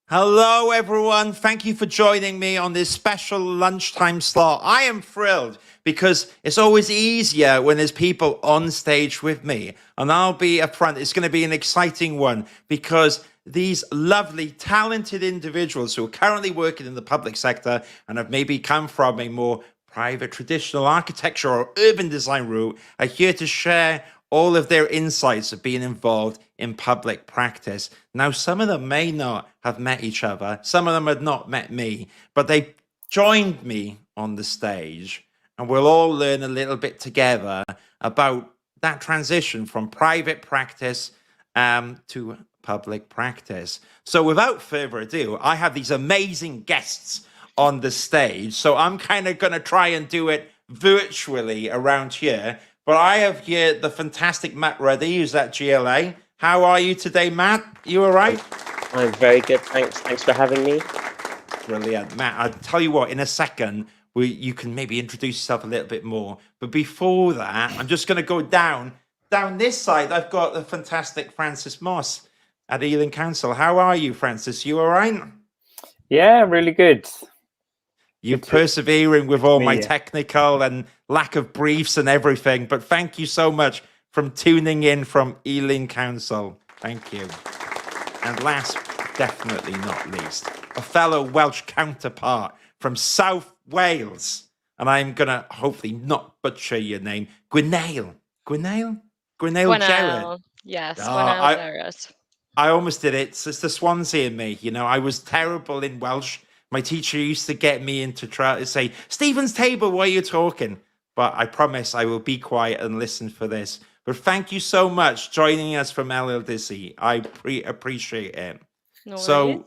Hello, everyone. Thank you for joining me on this special lunchtime slot. I am thrilled because it's always easier when there's people on stage with me. And I'll be upfront. It's going to be an exciting one because these lovely, talented individuals who are currently working in the public sector and have maybe come from a more private traditional architecture or urban design route are here to share all of their insights of being involved in public practice. Now, some of them may not have met each other, some of them had not met me, but they joined me on the stage, and we'll all learn a little bit together about that transition from private practice to public practice. So, without further ado, I have these amazing guests on the stage. So, I'm kind of going to try and do it virtually around here. But I have here the fantastic Matt Ruddy, who's at GLA. How are you today, Matt? You all right? I'm very good, thanks. Thanks for having me. Brilliant, Matt. I'll tell you what, in a second, you can maybe introduce yourself a little bit more. But before that, I'm just going to go down this side. I've got the fantastic Francis Moss at Ealing Council. How are you, Francis? You all right? Yeah, really good. You're persevering with all my technical and lack of briefs and everything. But thank you so much from tuning in from Ealing Council. Thank you. And last, definitely not least, a fellow Welsh counterpart from South Wales. And I'm going to hopefully not butcher your name. Gwynael Gerard. Yes, Oh, Gerard. I almost did it. It's the Swansea in me. You know, I was terrible in Welsh. My teacher used to get me into try to say, Stephen's table, why are you talking? But I promise I will be quiet and listen for this. But thank you so much joining us from LLDC. I appreciate it. No so, worries.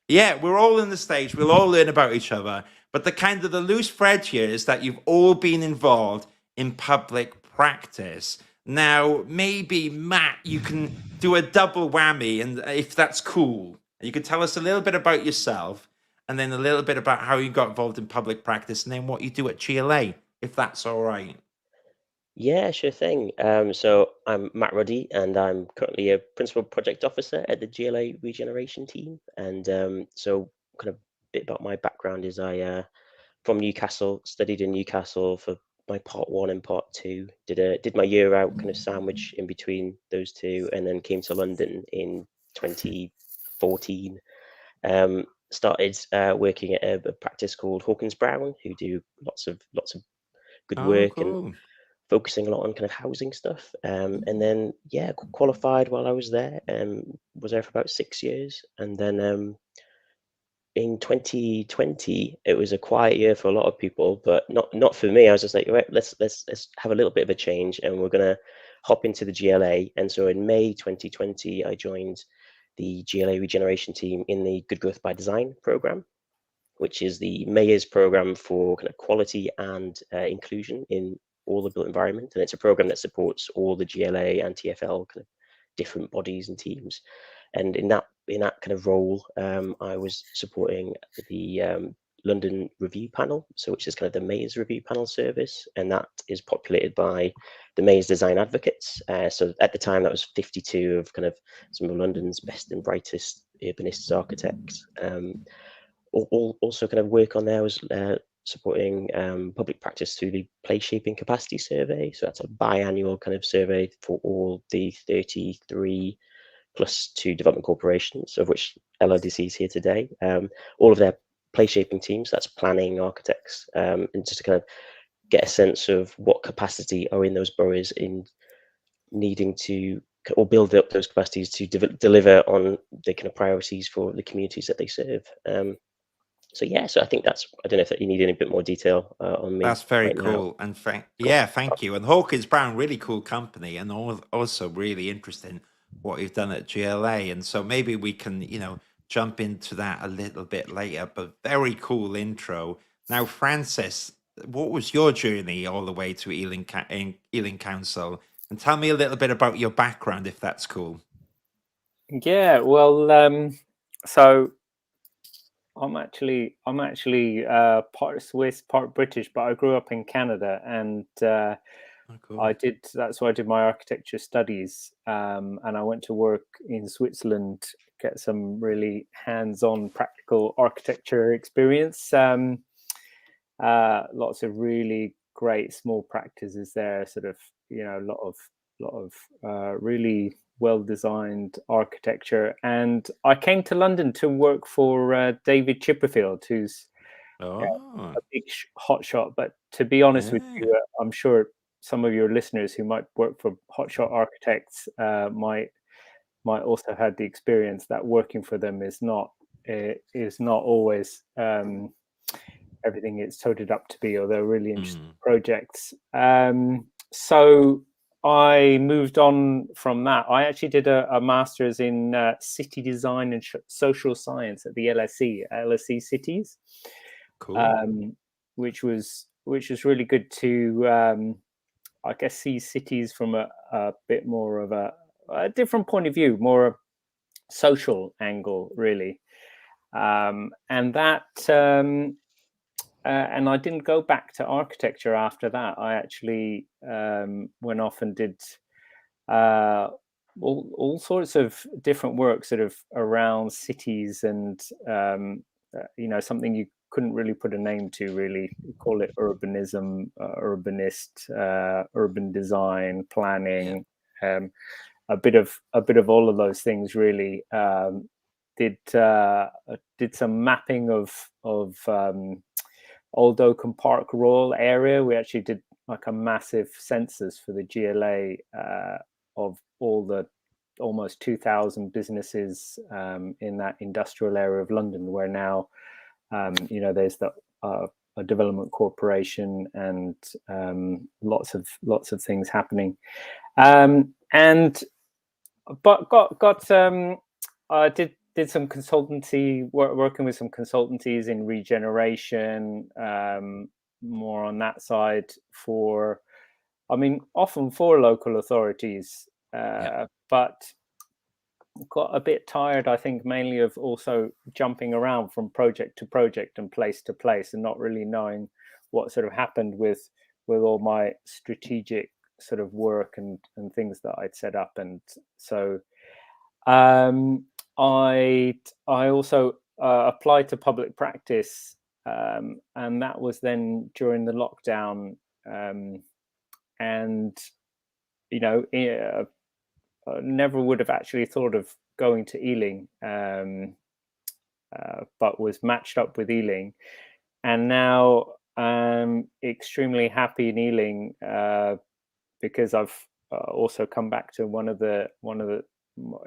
yeah, we're all in the stage. We'll all learn about each other. But the loose thread here is that you've all been involved in public practice. Now, maybe, Matt, you can do a double whammy, and if that's cool, you can tell us a little bit about yourself, and then a little bit about how you got involved in public practice, and then what you do at GLA, if that's all right. Yeah, sure thing. So I'm Matt Ruddy, and I'm currently a principal project officer at the GLA regeneration team. And so, kind of a bit about my background is from Newcastle, studied in Newcastle for my part 1 and part 2. Did my year out kind of sandwich in between those two, and then came to London in 2014. Started working at a practice called Hawkins Brown, who do lots of good work and focusing a lot on kind of housing stuff. And then qualified while I was there. Was there for about 6 years, and then in 2020 it was a quiet year for a lot of people, but not for me. I was just like, right, let's have a little bit of a change, and we're gonna hop into the GLA. And so in May 2020 I joined the GLA regeneration team in the Good Growth by Design program, which is the mayor's program for kind of quality and inclusion in all the built environment. And it's a program that supports all the GLA and TfL kind of different bodies and teams. And in that kind of role, I was supporting the London Review Panel, which is kind of the Mayor's Review Panel service, and that is populated by the Mayor's Design Advocates. So at the time, that was 52 of kind of some of London's best and brightest urbanists, architects. Also kind of work on there was supporting public practice through the place shaping capacity survey. So that's a biannual kind of survey for all the 33 plus 2 development corporations, of which LRDC is here today. All of their place shaping teams, that's planning, architects, and just to kind of get a sense of what capacity are in those boroughs in needing to or build up those capacities to deliver on the kind of priorities for the communities that they serve. So I think that's, I don't know if you need any bit more detail on me. That's very cool. And thank you. And Hawkins Brown, really cool company, and also really interesting what you've done at GLA. And so maybe we can, jump into that a little bit later, but very cool intro. Now, Francis, what was your journey all the way to Ealing Council? And tell me a little bit about your background, if that's cool. Yeah, well, so I'm actually part Swiss, part British, but I grew up in Canada, and cool. That's where I did my architecture studies, and I went to work in Switzerland get some really hands-on practical architecture experience. Lots of really great small practices there, sort of, you know, a lot of really well-designed architecture. And I came to London to work for David Chipperfield, who's Oh, a big hotshot. But to be honest with yeah. you, I'm sure some of your listeners who might work for hotshot architects might also have the experience that working for them is not always everything it's toted up to be, or they're really interesting projects. So I moved on from that. I actually did a master's in city design and social science at the LSE Cities. Cool. Which was really good to I guess see cities from a bit more of a different point of view, more a social angle, really. And that and I didn't go back to architecture after that. I actually went off and did all sorts of different work, sort of around cities, and you know, something you couldn't really put a name to. Really, you call it urbanism, urbanist, urban design, planning. A bit of all of those things, really. Did some mapping of Old Oakham Park Royal area. We actually did like a massive census for the GLA of all the almost 2,000 businesses in that industrial area of London, where now you know, there's a development corporation and lots of things happening. I did some consultancy work, working with some consultancies in regeneration, more on that side for, I mean, often for local authorities, but got a bit tired, I think, mainly of also jumping around from project to project and place to place, and not really knowing what sort of happened with all my strategic sort of work and things that I'd set up. And so I also applied to public practice, and that was then during the lockdown, and you know, never would have actually thought of going to Ealing, but was matched up with Ealing, and now I'm extremely happy in Ealing because I've also come back to one of the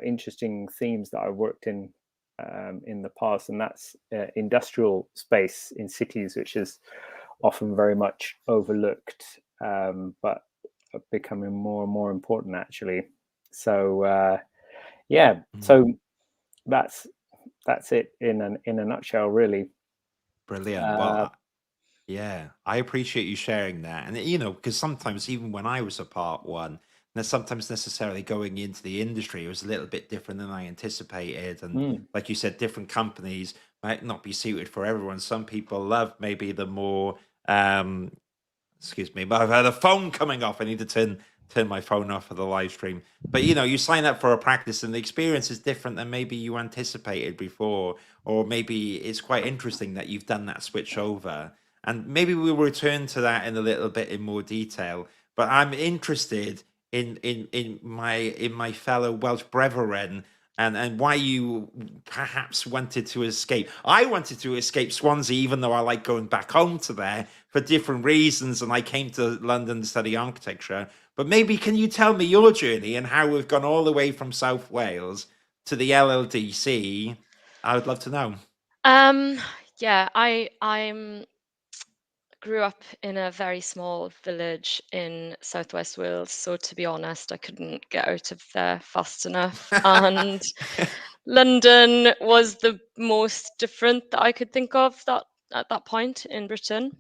interesting themes that I worked in the past, and that's industrial space in cities, which is often very much overlooked, but becoming more and more important, actually. So yeah, so that's it in a nutshell, really. Brilliant. Well, yeah, I appreciate you sharing that. And, you know, because sometimes even when I was a part one, sometimes necessarily going into the industry, it was a little bit different than I anticipated. And like you said, different companies might not be suited for everyone. Some people love maybe the more, excuse me, but I've had a phone coming off. I need to turn my phone off for the live stream. But you know, you sign up for a practice and the experience is different than maybe you anticipated before, or maybe it's quite interesting that you've done that switch over. And maybe we'll return to that in a little bit in more detail. But I'm interested in my fellow Welsh brethren and why you perhaps wanted to escape. I wanted to escape Swansea, even though I like going back home to there for different reasons. And I came to London to study architecture. But maybe can you tell me your journey and how we've gone all the way from South Wales to the LLDC? I would love to know. Yeah, I'm grew up in a very small village in southwest Wales, so to be honest, I couldn't get out of there fast enough. And London was the most different that I could think of that at that point in Britain,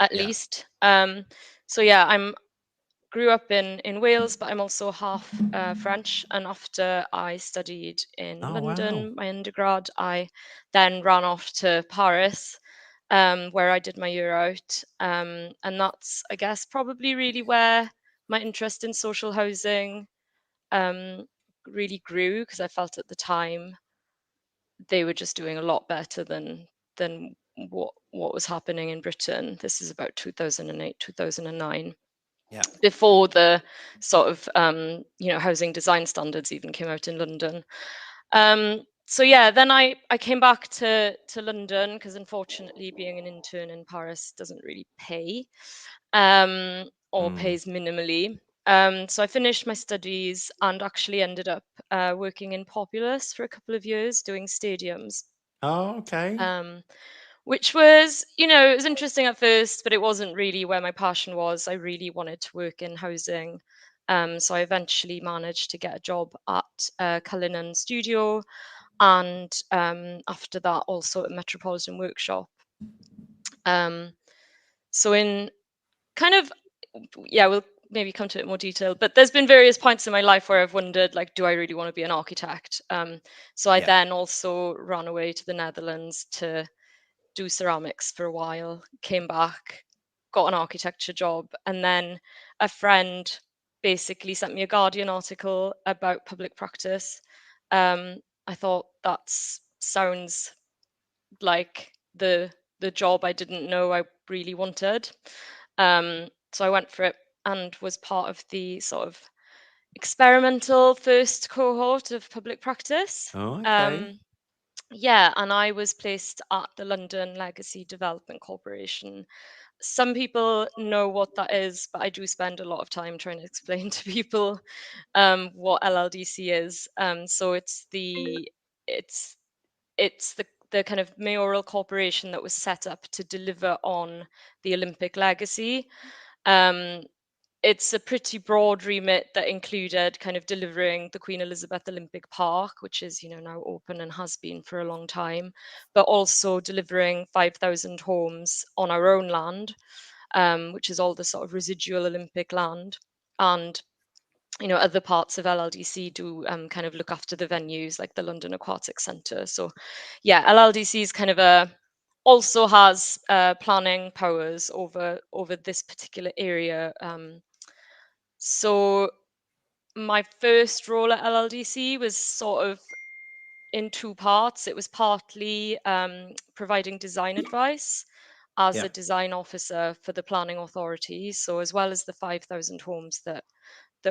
at least. So yeah, I'm grew up in Wales, but I'm also half French. And after I studied in London, my undergrad, I then ran off to Paris, where I did my year out. And that's, I guess, probably really where my interest in social housing really grew, because I felt at the time they were just doing a lot better than what was happening in Britain. This is about 2008, 2009. Yeah. Before the sort of housing design standards even came out in London. So yeah, then I came back to London because unfortunately being an intern in Paris doesn't really pay, or pays minimally. So I finished my studies and actually ended up working in Populous for a couple of years doing stadiums. Oh, okay. Which was, it was interesting at first, but it wasn't really where my passion was. I really wanted to work in housing. So I eventually managed to get a job at Cullinan Studio, and after that also at Metropolitan Workshop. So in kind of, we'll maybe come to it in more detail, but there's been various points in my life where I've wondered, like, do I really want to be an architect? So I then also ran away to the Netherlands to do ceramics for a while, came back, got an architecture job, and then a friend basically sent me a Guardian article about public practice. I thought that sounds like the job I didn't know I really wanted. So I went for it and was part of the sort of experimental first cohort of public practice. Oh, okay. Yeah, and I was placed at the London Legacy Development Corporation. Some people know what that is, but I do spend a lot of time trying to explain to people what LLDC is. So it's the kind of mayoral corporation that was set up to deliver on the Olympic legacy. It's a pretty broad remit that included kind of delivering the Queen Elizabeth Olympic Park, which is, now open and has been for a long time, but also delivering 5,000 homes on our own land, which is all the sort of residual Olympic land. And other parts of LLDC do kind of look after the venues like the London Aquatic Centre. So yeah, LLDC is kind of also has planning powers over this particular area. So my first role at LLDC was sort of in two parts. It was partly providing design advice as a design officer for the planning authority. So as well as the 5,000 homes that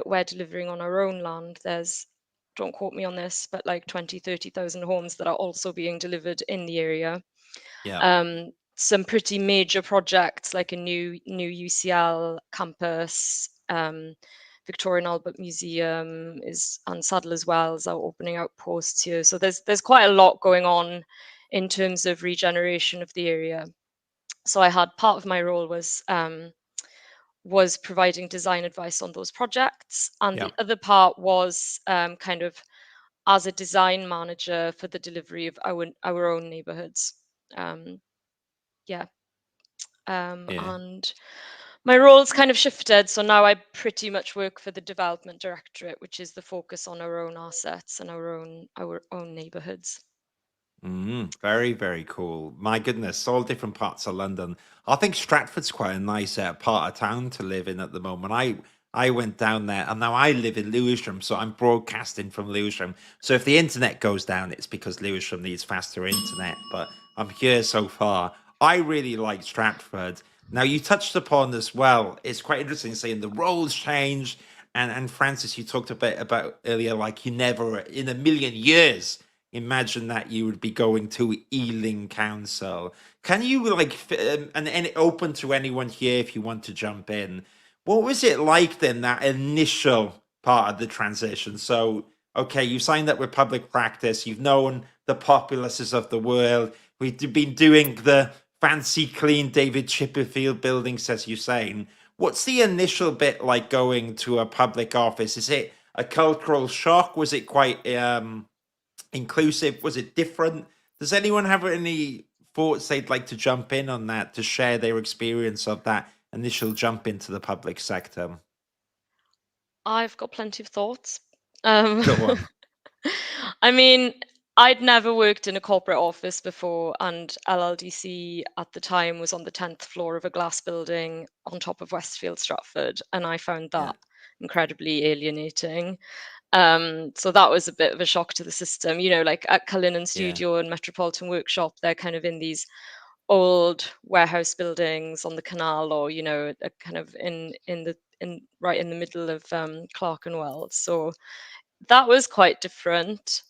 we're delivering on our own land, there's, don't quote me on this, but like 20, 30,000 homes that are also being delivered in the area. Some pretty major projects like a new UCL campus, Victoria and Albert Museum is, and Saddle as well, is our opening outposts here. So there's quite a lot going on in terms of regeneration of the area. So I had, part of my role was providing design advice on those projects, and the other part was kind of as a design manager for the delivery of our own neighborhoods. And my role's kind of shifted, so now I pretty much work for the development directorate, which is the focus on our own assets and our own neighborhoods. Very, very cool. My goodness, all different parts of London. I think Stratford's quite a nice part of town to live in at the moment. I went down there, and now I live in Lewisham, so I'm broadcasting from Lewisham. So if the internet goes down, it's because Lewisham needs faster internet. But I'm here so far. I really like Stratford. Now you touched upon as well. It's quite interesting seeing the roles change. And Francis, you talked a bit about earlier, like you never in a million years imagine that you would be going to Ealing Council. Can you and open to anyone here if you want to jump in? What was it like then, that initial part of the transition? So, okay, you signed up with public practice. You've known the populaces of the world. We've been doing the fancy, clean David Chipperfield buildings, as you're saying. What's the initial bit like going to a public office? Is it a cultural shock? Was it quite inclusive? Was it different? Does anyone have any thoughts they'd like to jump in on that, to share their experience of that initial jump into the public sector? I've got plenty of thoughts. Go on. I mean, I'd never worked in a corporate office before, and LLDC at the time was on the 10th floor of a glass building on top of Westfield Stratford, and I found that incredibly alienating. So that was a bit of a shock to the system. You know, like at Cullinan Studio and Metropolitan Workshop, they're kind of in these old warehouse buildings on the canal, or you know, kind of in right in the middle of Clerkenwell. So that was quite different.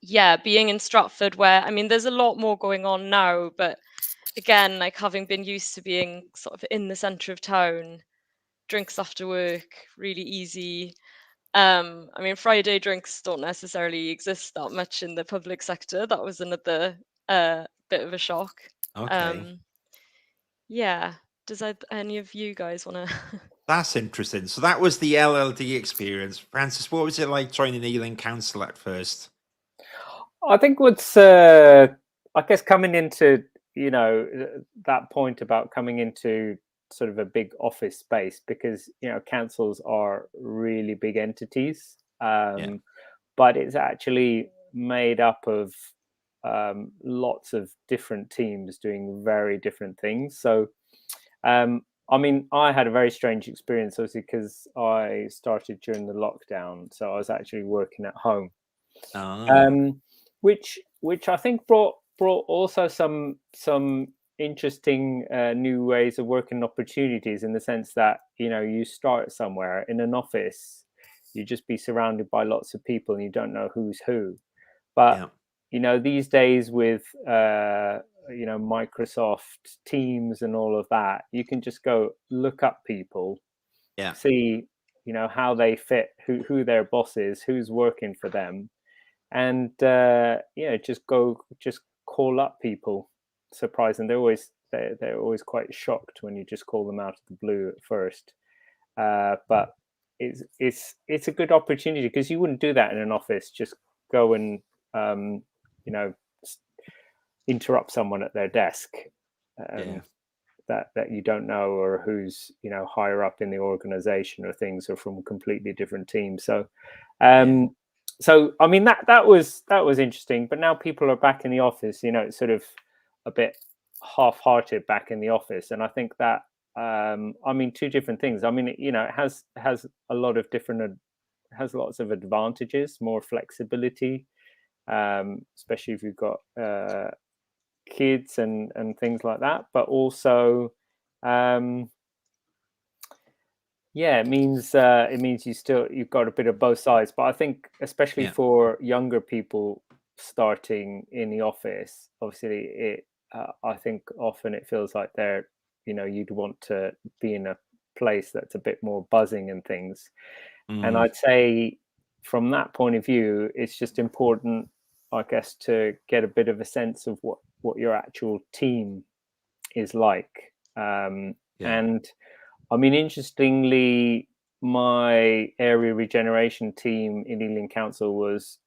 Yeah, being in Stratford, where I mean, there's a lot more going on now, but again, like having been used to being sort of in the centre of town, drinks after work, really easy. I mean, Friday drinks don't necessarily exist that much in the public sector. That was another bit of a shock. Okay. Yeah. Does any of you guys want to? That's interesting. So that was the LLD experience. Francis, what was it like joining Ealing Council at first? I think what's, I guess, coming into, you know, that point about coming into sort of a big office space, because, you know, councils are really big entities, but it's actually made up of lots of different teams doing very different things. So, I mean, I had a very strange experience, obviously, because I started during the lockdown, so I was actually working at home, which I think brought also some interesting new ways of working opportunities, in the sense that, you know, you start somewhere in an office, you just be surrounded by lots of people and you don't know who's who. But you know, these days with you know, Microsoft Teams and all of that, you can just go look up people, see, you know, how they fit, who their boss is, who's working for them, and yeah, just call up people. Surprising, they're always quite shocked when you just call them out of the blue at first, but it's a good opportunity, because you wouldn't do that in an office. Just go and you know, interrupt someone at their desk that you don't know, or who's, you know, higher up in the organization, or things are from completely different teams. So so I mean, that was interesting. But now people are back in the office, you know, it's sort of a bit half-hearted back in the office, and I think that I mean, two different things. I mean, you know, it has a lot of different, has lots of advantages, more flexibility, especially if you've got kids and things like that. But also, yeah, it means you've got a bit of both sides. But I think, especially for younger people starting in the office, obviously I think often it feels like they're, you know, you'd want to be in a place that's a bit more buzzing and things. And I'd say, from that point of view, it's just important, I guess, to get a bit of a sense of what your actual team is like. And I mean, interestingly, my area regeneration team in Ealing Council was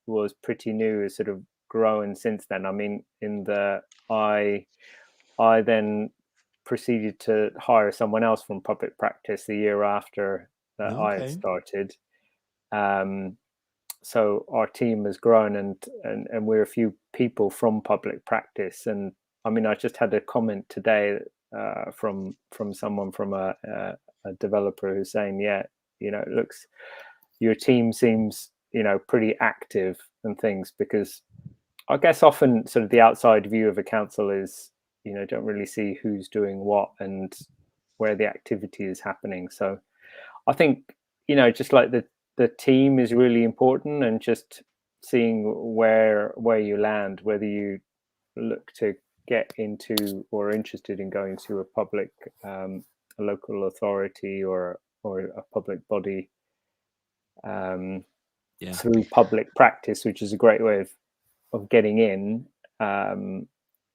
pretty new, sort of growing since then. I mean, I then proceeded to hire someone else from public practice the year after that I had started. So our team has grown, and we're a few people from public practice. And I mean, I just had a comment today from someone, from a developer, who's saying, yeah, you know, it looks, your team seems, you know, pretty active and things, because I guess often sort of the outside view of a council is, you know, don't really see who's doing what and where the activity is happening. So I think, you know, just like the team is really important, and just seeing where you land, whether you look to get into or are interested in going to a public, a local authority, or a public body, through public practice, which is a great way of getting in,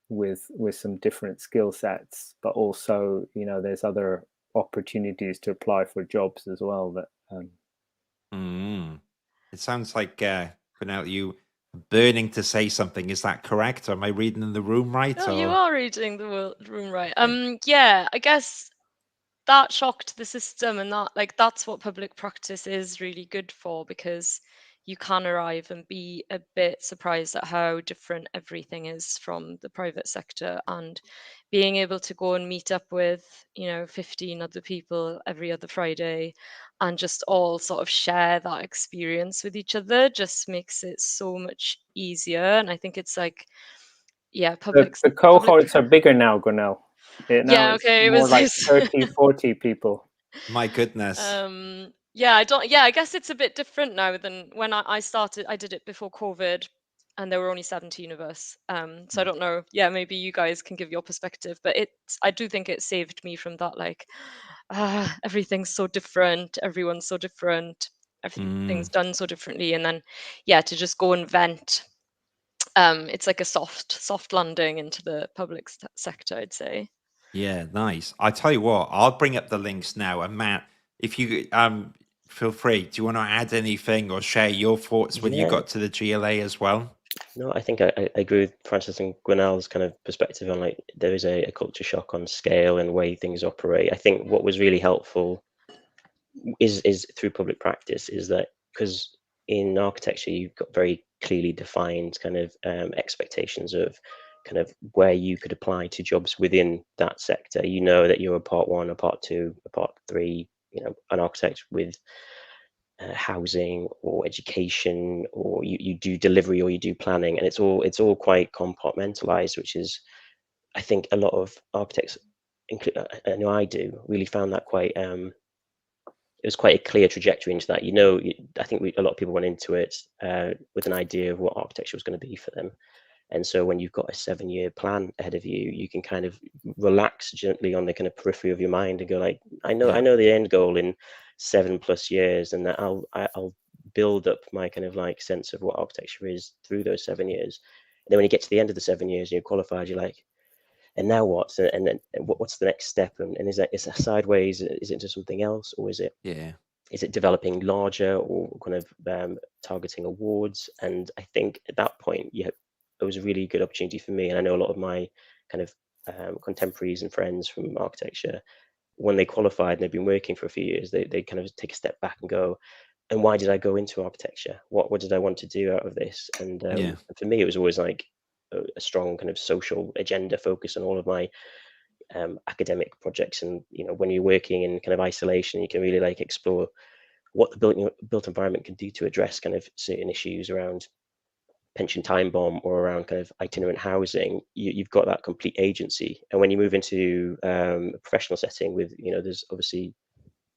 with some different skill sets. But also, you know, there's other opportunities to apply for jobs as well. That It sounds like, Brunel, you burning to say something. Is that correct? Am I reading in the room right? No, you are reading the room right. Yeah, I guess that shocked the system, and that's what public practice is really good for, because you can arrive and be a bit surprised at how different everything is from the private sector, and being able to go and meet up with, you know, 15 other people every other Friday, and just all sort of share that experience with each other just makes it so much easier. And I think it's like, yeah, The cohorts are bigger now, Gunell. Now it's okay, it more was like 30, 40 people. My goodness. Yeah, I guess it's a bit different now than when I started. I did it before COVID, and there were only 17 of us. So I don't know. Yeah, maybe you guys can give your perspective, but I do think it saved me from that, like, everything's so different, everyone's so different, everything's done so differently, and then, yeah, to just go and vent. It's like a soft landing into the public sector, I'd say. Yeah, nice. I tell you what, I'll bring up the links now. And Matt, if you feel free, do you want to add anything or share your thoughts when you Yeah. got to the GLA as well? No, I think I agree with Francis and Gwinnell's kind of perspective on, like, there is a culture shock on scale and way things operate. I think what was really helpful is through public practice, is that because in architecture you've got very clearly defined kind of expectations of kind of where you could apply to jobs within that sector. You know that you're a part one, a part two, a part three, an architect with housing or education, or you do delivery or you do planning, and it's all quite compartmentalized, which is, I think, a lot of architects, I know I do, really found that quite it was quite a clear trajectory into that. I think a lot of people went into it with an idea of what architecture was going to be for them. And so when you've got a 7-year plan ahead of you, you can kind of relax gently on the kind of periphery of your mind and go, like, I know the end goal in 7+ years, and that I'll build up my kind of like sense of what architecture is through those 7 years. And then when you get to the end of the 7 years and you're qualified, you're like, and now what? And then what's the next step? And is that sideways? Is it into something else, or is it developing larger, or kind of targeting awards? And I think at that point, it was a really good opportunity for me. And I know a lot of my kind of contemporaries and friends from architecture, when they qualified and they've been working for a few years, they kind of take a step back and go, and why did I go into architecture? What did I want to do out of this? And for me, it was always like a strong kind of social agenda focus on all of my academic projects. And when you're working in kind of isolation, you can really like explore what the built environment can do to address kind of certain issues around pension time bomb or around kind of itinerant housing. You've got that complete agency. And when you move into a professional setting with, there's obviously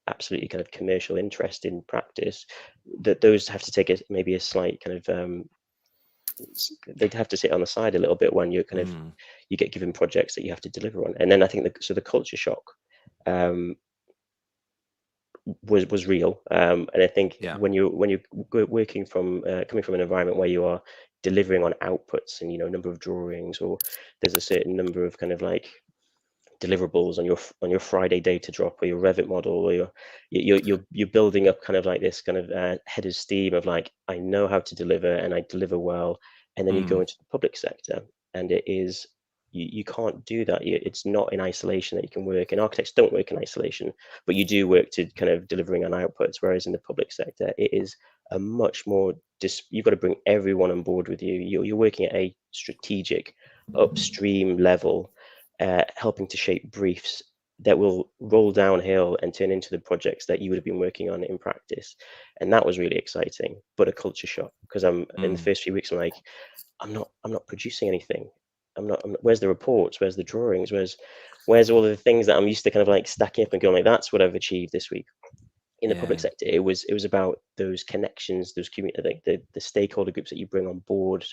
absolutely kind of commercial interest in practice, that those have to take maybe a slight kind of they'd have to sit on the side a little bit when you kind of you get given projects that you have to deliver on. And then I think the culture shock was real, and I think when you're working from coming from an environment where you are delivering on outputs and number of drawings, or there's a certain number of kind of like deliverables on your Friday data drop or your Revit model, or you're building up kind of like this kind of head of steam of like, I know how to deliver and I deliver well. And then you go into the public sector, and it is you can't do that. It's not in isolation that you can work. And architects don't work in isolation, but you do work to kind of delivering on outputs. Whereas in the public sector, it is a much more you've got to bring everyone on board with you. You're working at a strategic upstream level, helping to shape briefs that will roll downhill and turn into the projects that you would have been working on in practice. And that was really exciting, but a culture shock, because in the first few weeks, I'm like, I'm not producing anything. I'm not, where's the reports? Where's the drawings? Where's all of the things that I'm used to kind of like stacking up and going like, that's what I've achieved this week. In the public sector, it was about those connections, those community, the stakeholder groups that you bring on board,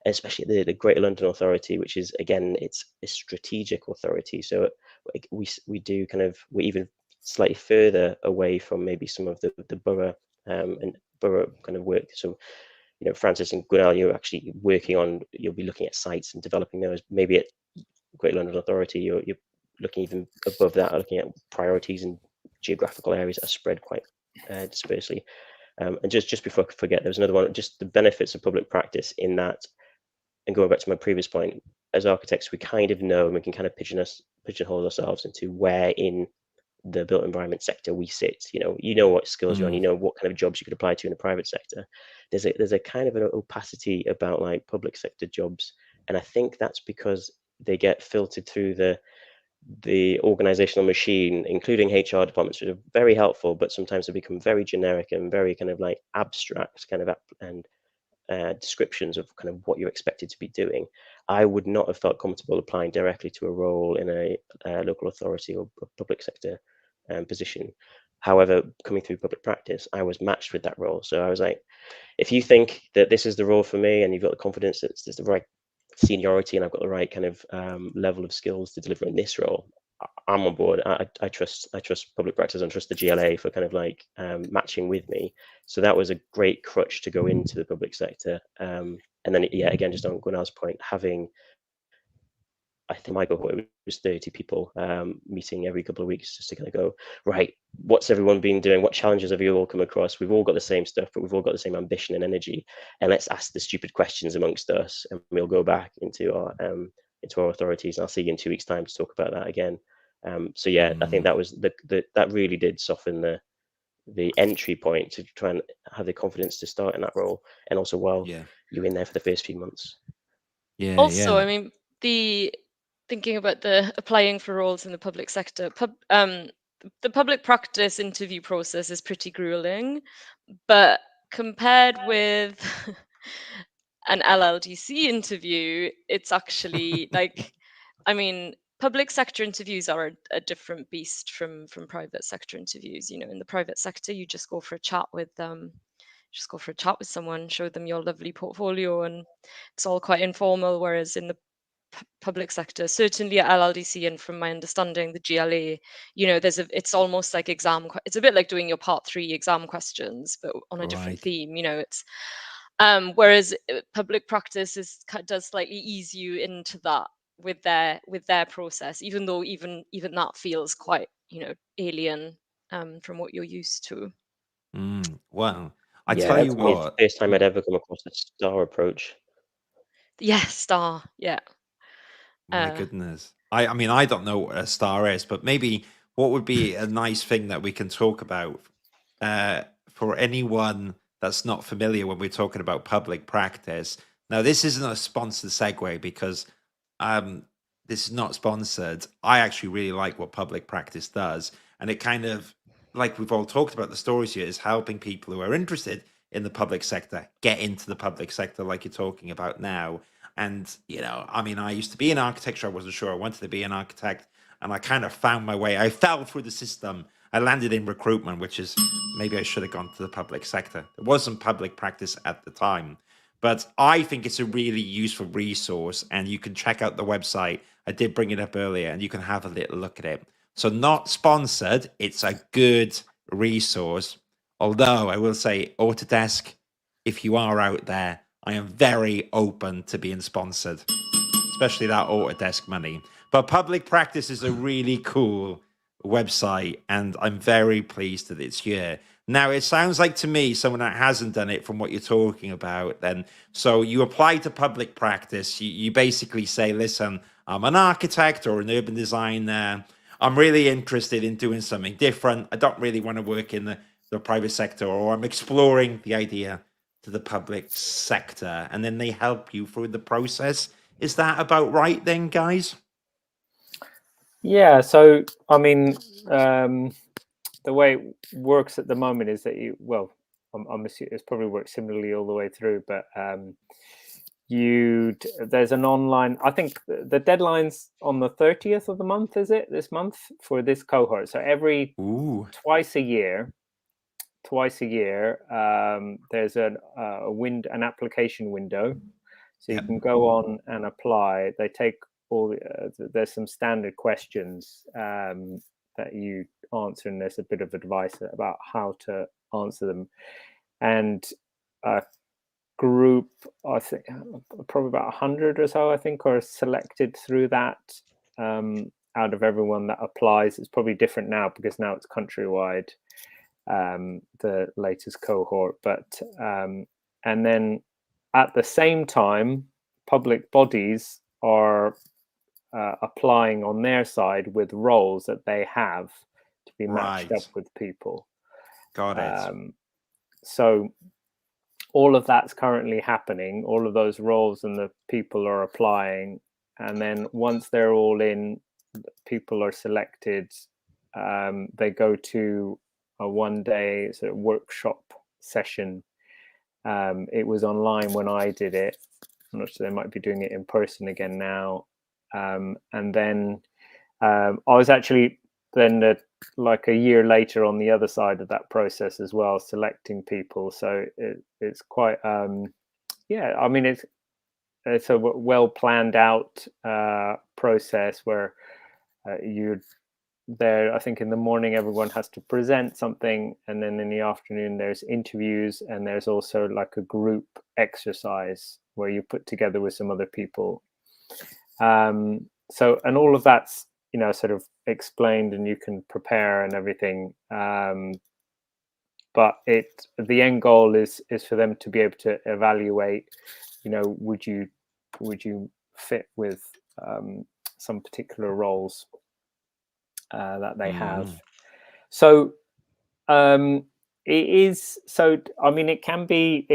especially the Greater London Authority, which is, again, it's a strategic authority. So we do kind of, we're even slightly further away from maybe some of the borough and borough kind of work. So Francis and Gwinnell, you're actually working on, you'll be looking at sites and developing those. Maybe at Greater London Authority, you're looking even above that, looking at priorities and geographical areas that are spread quite dispersely. And just before I forget, there was another one, just the benefits of public practice in that. And going back to my previous point, as architects, we kind of know, and we can kind of pigeonhole ourselves into where in the built environment sector we sit. You know what skills you're on, you know what kind of jobs you could apply to in the private sector. There's a kind of an opacity about like public sector jobs, and I think that's because they get filtered through the the organizational machine, including HR departments, which are very helpful, but sometimes they become very generic and very kind of like abstract kind of descriptions of kind of what you're expected to be doing. I would not have felt comfortable applying directly to a role in a local authority or public sector position. However, coming through public practice, I was matched with that role. So I was like, if you think that this is the role for me and you've got the confidence that there's the right seniority and I've got the right kind of level of skills to deliver in this role, I'm on board. I trust public practice and trust the GLA for kind of like matching with me. So that was a great crutch to go into the public sector. And then yeah, again, just on Gwenal's point, having, I think my cohort was 30 people meeting every couple of weeks just to kind of go, right, what's everyone been doing? What challenges have you all come across? We've all got the same stuff, but we've all got the same ambition and energy. And let's ask the stupid questions amongst us. And we'll go back into our authorities. And I'll see you in 2 weeks' time to talk about that again. So yeah, I think that was that really did soften the entry point to try and have the confidence to start in that role. And also while you're in there for the first few months. Yeah. Also, I mean, thinking about the applying for roles in the public sector, the public practice interview process is pretty grueling, but compared with an LLDC interview, it's actually like, I mean, public sector interviews are a different beast from private sector interviews. You know, in the private sector, you just go for a chat with someone, show them your lovely portfolio, and it's all quite informal. Whereas in the public sector, certainly at LLDC, and from my understanding, the GLA, you know, it's almost like it's a bit like doing your part 3 exam questions, but on a different theme. You know, it's whereas public practice does slightly ease you into that with their process, even though even that feels quite, you know, alien from what you're used to. Well, I Yeah, tell you for me, it's what. the first time I'd ever come across a STAR approach. Yeah, STAR. Yeah. My goodness. I mean, I don't know what a STAR is, but maybe what would be a nice thing that we can talk about for anyone that's not familiar when we're talking about public practice. Now, this isn't a sponsored segue because this is not sponsored. I actually really like what public practice does. And it kind of, like we've all talked about, the stories here is helping people who are interested in the public sector get into the public sector, like you're talking about now. And, you know, I mean, I used to be in architecture. I wasn't sure I wanted to be an architect. And I kind of found my way. I fell through the system. I landed in recruitment, which is maybe I should have gone to the public sector. It wasn't public practice at the time. But I think it's a really useful resource. And you can check out the website. I did bring it up earlier, and you can have a little look at it. So not sponsored. It's a good resource. Although I will say, Autodesk, if you are out there, I am very open to being sponsored, especially that Autodesk money. But public practice is a really cool website, and I'm very pleased that it's here. Now, it sounds like to me, someone that hasn't done it from what you're talking about, then, so you apply to public practice, you basically say, listen, I'm an architect or an urban designer. I'm really interested in doing something different. I don't really want to work in the private sector, or I'm exploring the idea to the public sector, and then they help you through the process. Is that about right then, guys? Yeah, so I mean, the way it works at the moment is that I'm assuming it's probably worked similarly all the way through, but there's an online, I think the deadline's on the 30th of the month, is it this month, for this cohort? So twice a year, there's an application window, so you can go on and apply. They take there's some standard questions that you answer, and there's a bit of advice about how to answer them. And a group, I think probably about 100 or so, I think, are selected through that out of everyone that applies. It's probably different now because now it's countrywide, the latest cohort. But and then at the same time, public bodies are applying on their side with roles that they have to be matched up with people. Got it. So all of that's currently happening. All of those roles and the people are applying, and then once they're all in, people are selected, they go to a 1-day sort of workshop session. It was online when I did it. I'm not sure, they might be doing it in person again now. And then I was actually then like a year later on the other side of that process as well, selecting people. So it's quite, yeah, I mean, it's a well planned out process where you're there. I think in the morning everyone has to present something, and then in the afternoon there's interviews, and there's also like a group exercise where you put together with some other people. So, and all of that's, you know, sort of explained, and you can prepare and everything. But the end goal is for them to be able to evaluate, you know, would you fit with some particular roles that they have. So it is, so I mean, it can be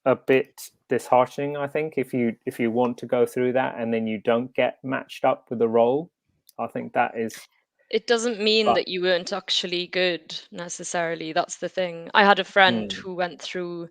a bit disheartening, I think, if you want to go through that and then you don't get matched up with the role. I think that is, it doesn't mean that you weren't actually good necessarily. That's the thing. I had a friend who went through,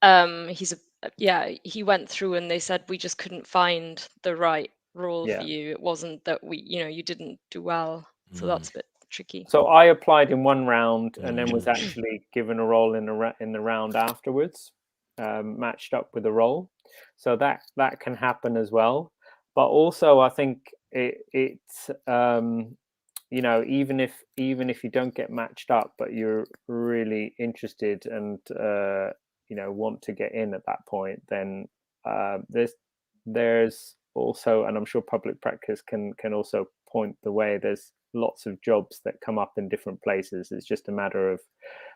he went through and they said, we just couldn't find the right role for you. It wasn't that you didn't do well. So that's a bit tricky. So I applied in one round and then was actually given a role in the round afterwards, matched up with a role. So that can happen as well. But also I think it's you know, even if you don't get matched up, but you're really interested and you know, want to get in at that point, then there's also, and I'm sure public practice can also point the way, there's lots of jobs that come up in different places. It's just a matter of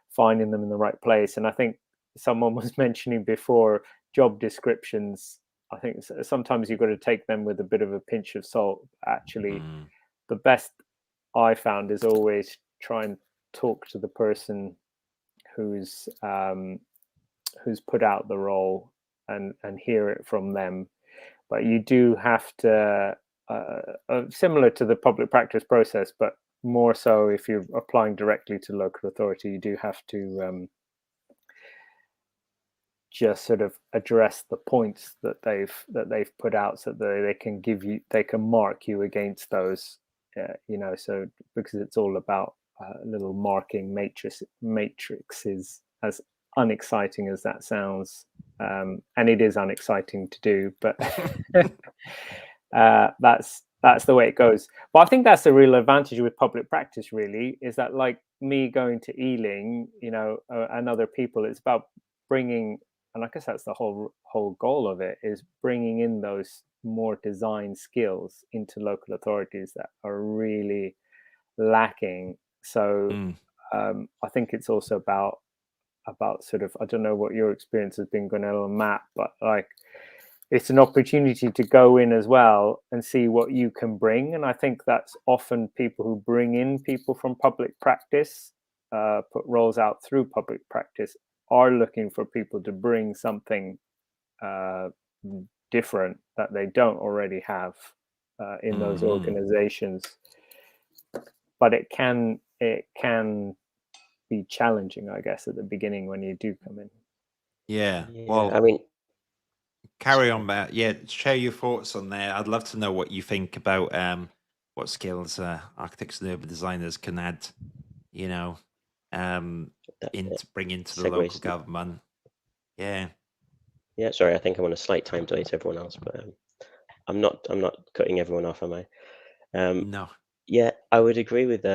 finding them in the right place. And I think someone was mentioning before, job descriptions, I think sometimes you've got to take them with a bit of a pinch of salt. Actually, the best I found is always try and talk to the person who's put out the role and hear it from them. But you do have to, similar to the public practice process, but more so if you're applying directly to local authority, you do have to just sort of address the points that they've put out, so that they can mark you against those, you know. So because it's all about little marking matrices, as unexciting as that sounds, and it is unexciting to do, but that's the way it goes. But I think that's the real advantage with public practice, really, is that, like me going to Ealing, you know, and other people, it's about bringing, and I guess that's the whole goal of it, is bringing in those more design skills into local authorities that are really lacking. So I think it's also about sort of, I don't know what your experience has been, Gunilla and Matt, but like, it's an opportunity to go in as well and see what you can bring. And I think that's often people who bring in people from public practice, put roles out through public practice, are looking for people to bring something different that they don't already have in those organizations. But it can be challenging, I guess, at the beginning when you do come in. Yeah. Well, I mean, carry on, Matt. Yeah, share your thoughts on there. I'd love to know what you think about what skills architects and urban designers can add, you know, bring into the local government. Yeah. Sorry, I think I'm on a slight time delay to everyone else, but I'm not cutting everyone off, am I? No. Yeah, I would agree with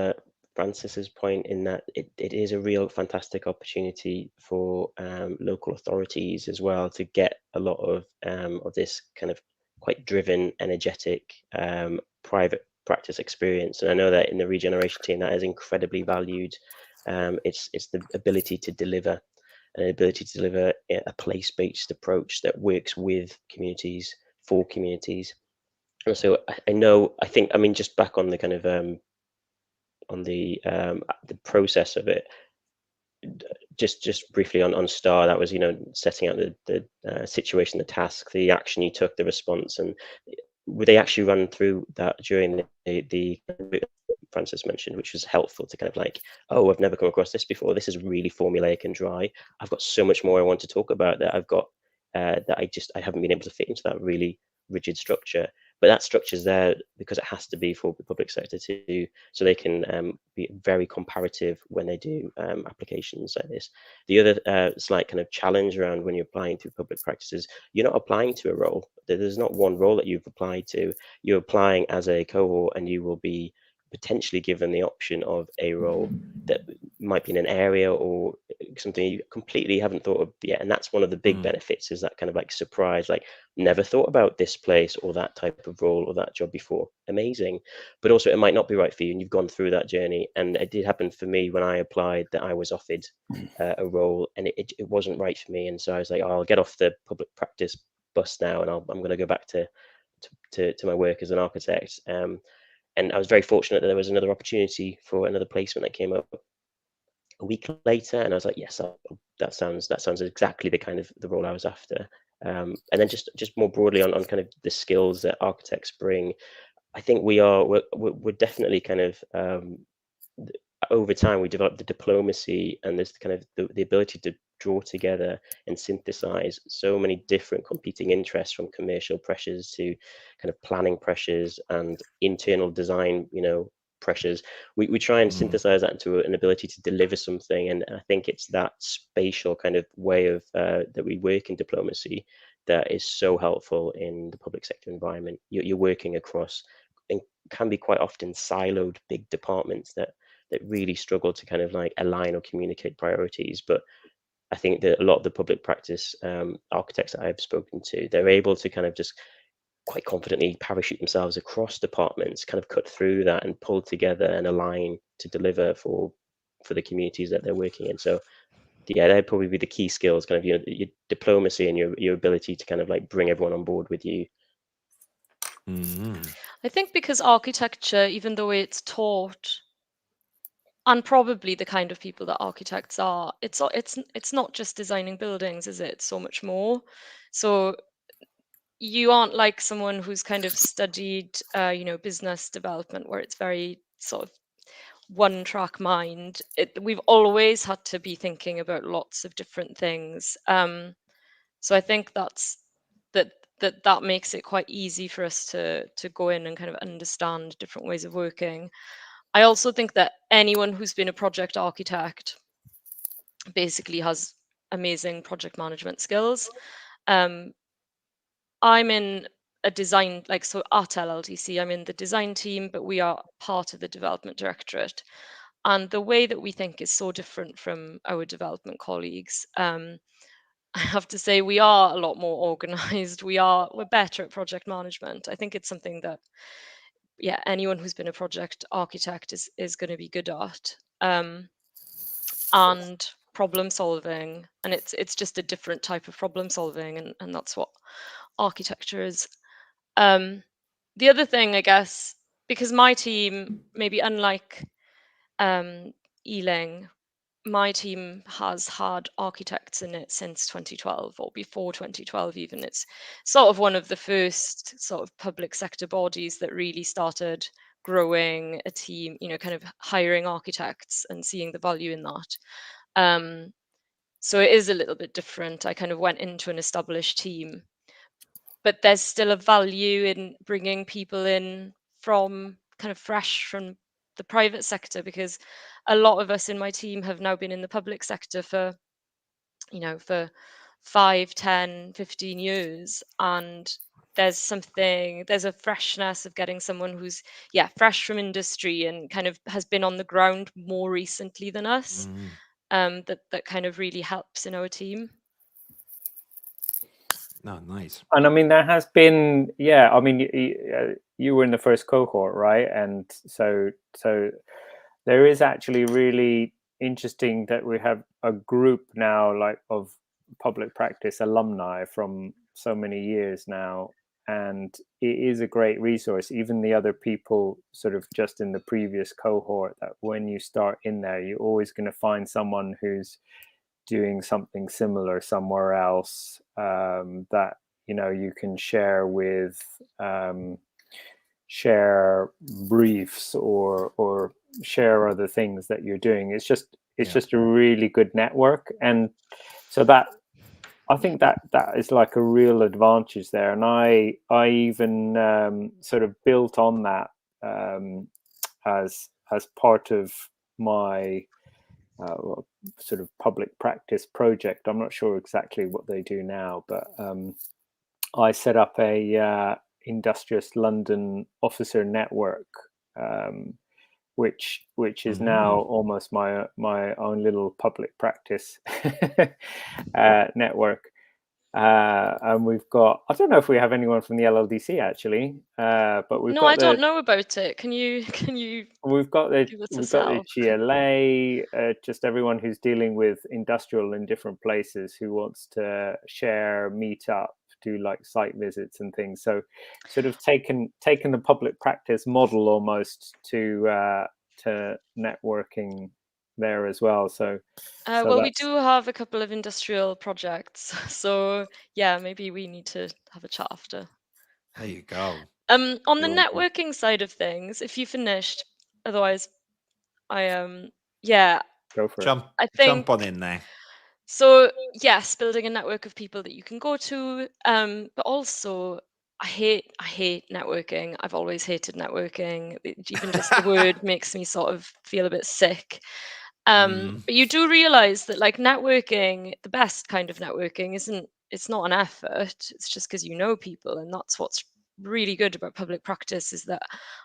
Francis's point in that it is a real fantastic opportunity for local authorities as well to get a lot of this kind of quite driven, energetic private practice experience. And I know that in the regeneration team that is incredibly valued. It's the ability to deliver, an ability to deliver a place-based approach that works with communities, for communities. And so I think, I mean, just back on the kind of on the process of it, just briefly on STAR, that was, you know, setting out the situation, the task, the action you took, the response, and they actually run through that during the Francis mentioned, which was helpful to kind of like, oh, I've never come across this before. This is really formulaic and dry. I've got so much more I want to talk about that I've got that I haven't been able to fit into that really rigid structure. But that structure is there because it has to be for the public sector to, so they can be very comparative when they do applications like this. The other slight kind of challenge around when you're applying to public practices, you're not applying to a role. There's not one role that you've applied to. You're applying as a cohort, and you will be potentially given the option of a role that might be in an area or something you completely haven't thought of yet. And that's one of the big benefits, is that kind of like surprise, like never thought about this place or that type of role or that job before. Amazing. But also it might not be right for you, and you've gone through that journey. And it did happen for me when I applied, that I was offered a role and it wasn't right for me. And so I was like, oh, I'll get off the public practice bus now, and I'm going to go back to my work as an architect. And I was very fortunate that there was another opportunity for another placement that came up a week later, and I was like, yes, that sounds exactly the kind of the role I was after. And then just more broadly on kind of the skills that architects bring, I think we're definitely kind of over time we developed the diplomacy and this kind of the ability to draw together and synthesize so many different competing interests, from commercial pressures to kind of planning pressures and internal design, pressures. We try and synthesize that into an ability to deliver something. And I think it's that spatial kind of way of that we work in diplomacy that is so helpful in the public sector environment. You're working across, and can be quite often siloed, big departments that really struggle to kind of like align or communicate priorities. But I think that a lot of the public practice architects that I've spoken to, they're able to kind of just quite confidently parachute themselves across departments, kind of cut through that and pull together and align to deliver for the communities that they're working in. So yeah, that'd probably be the key skills, kind of your diplomacy and your ability to kind of like bring everyone on board with you. I think because architecture, even though it's taught, and probably the kind of people that architects are, it's not just designing buildings, is it? It's so much more. So you aren't like someone who's kind of studied business development, where it's very sort of one track mind. We've always had to be thinking about lots of different things. So I think that makes it quite easy for us to go in and kind of understand different ways of working. I also think that anyone who's been a project architect basically has amazing project management skills. I'm in a design, so at LLDC, I'm in the design team, but we are part of the development directorate. And the way that we think is so different from our development colleagues. I have to say we are a lot more organized. We're better at project management. I think it's something that, yeah, anyone who's been a project architect is going to be good at. And problem solving, and it's just a different type of problem solving, and that's what architecture is. The other thing, I guess, because my team, maybe unlike Ealing, my team has had architects in it since 2012, or before 2012 even. It's sort of one of the first sort of public sector bodies that really started growing a team, kind of hiring architects and seeing the value in that. So it is a little bit different. I kind of went into an established team, but there's still a value in bringing people in from kind of fresh from the private sector, because a lot of us in my team have now been in the public sector for 5, 10, 15 years, and there's a freshness of getting someone who's fresh from industry and kind of has been on the ground more recently than us. That kind of really helps in our team. Oh, nice. And I mean, there has been, I mean, you were in the first cohort, right? And so there is actually really interesting that we have a group now, like, of public practice alumni from so many years now, and it is a great resource. Even the other people sort of just in the previous cohort, that when you start in there, you're always going to find someone who's doing something similar somewhere else, that you can share with share briefs or share other things that you're doing. It's just a really good network, and so that I think that is like a real advantage there. And I even sort of built on that as part of my sort of public practice project. I'm not sure exactly what they do now, but I set up a Industrious London Officer Network, which is now almost my own little public practice network. And we've got, I don't know if we have anyone from the LLDC actually, but we've got I don't know about it. Can you we've got the give us a we've got the sell? GLA, just everyone who's dealing with industrial in different places who wants to share, meet up, do like site visits and things. So sort of taken the public practice model almost to networking there as well. So well, we do have a couple of industrial projects, so yeah, maybe we need to have a chat after. There you go. On the networking side of things, if you finished, otherwise, I yeah, go for it. I think jump on in there. so. Yes, building a network of people that you can go to, but also I hate networking. I've always hated networking. Even just the word makes me sort of feel a bit sick. But you do realize that like networking, the best kind of networking it's not an effort. It's just because you know people, and that's what's really good about public practice is that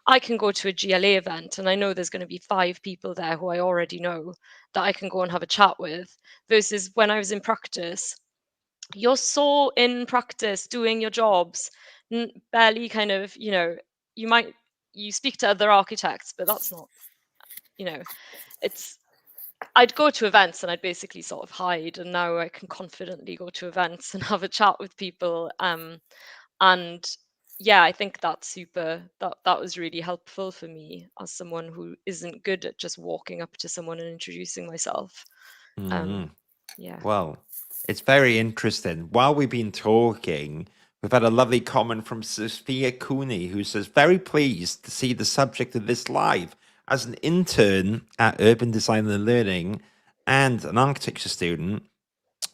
I can go to a GLA event and I know there's going to be 5 people there who I already know that I can go and have a chat with, versus when I was in practice, you're so in practice doing your jobs, barely kind of, you speak to other architects, but that's not, it's I'd go to events and I'd basically sort of hide, and now I can confidently go to events and have a chat with people. And yeah, I think that's that was really helpful for me as someone who isn't good at just walking up to someone and introducing myself. Yeah. Well, it's very interesting. While we've been talking, we've had a lovely comment from Sophia Cooney, who says, very pleased to see the subject of this live. As an intern at Urban Design and Learning and an architecture student,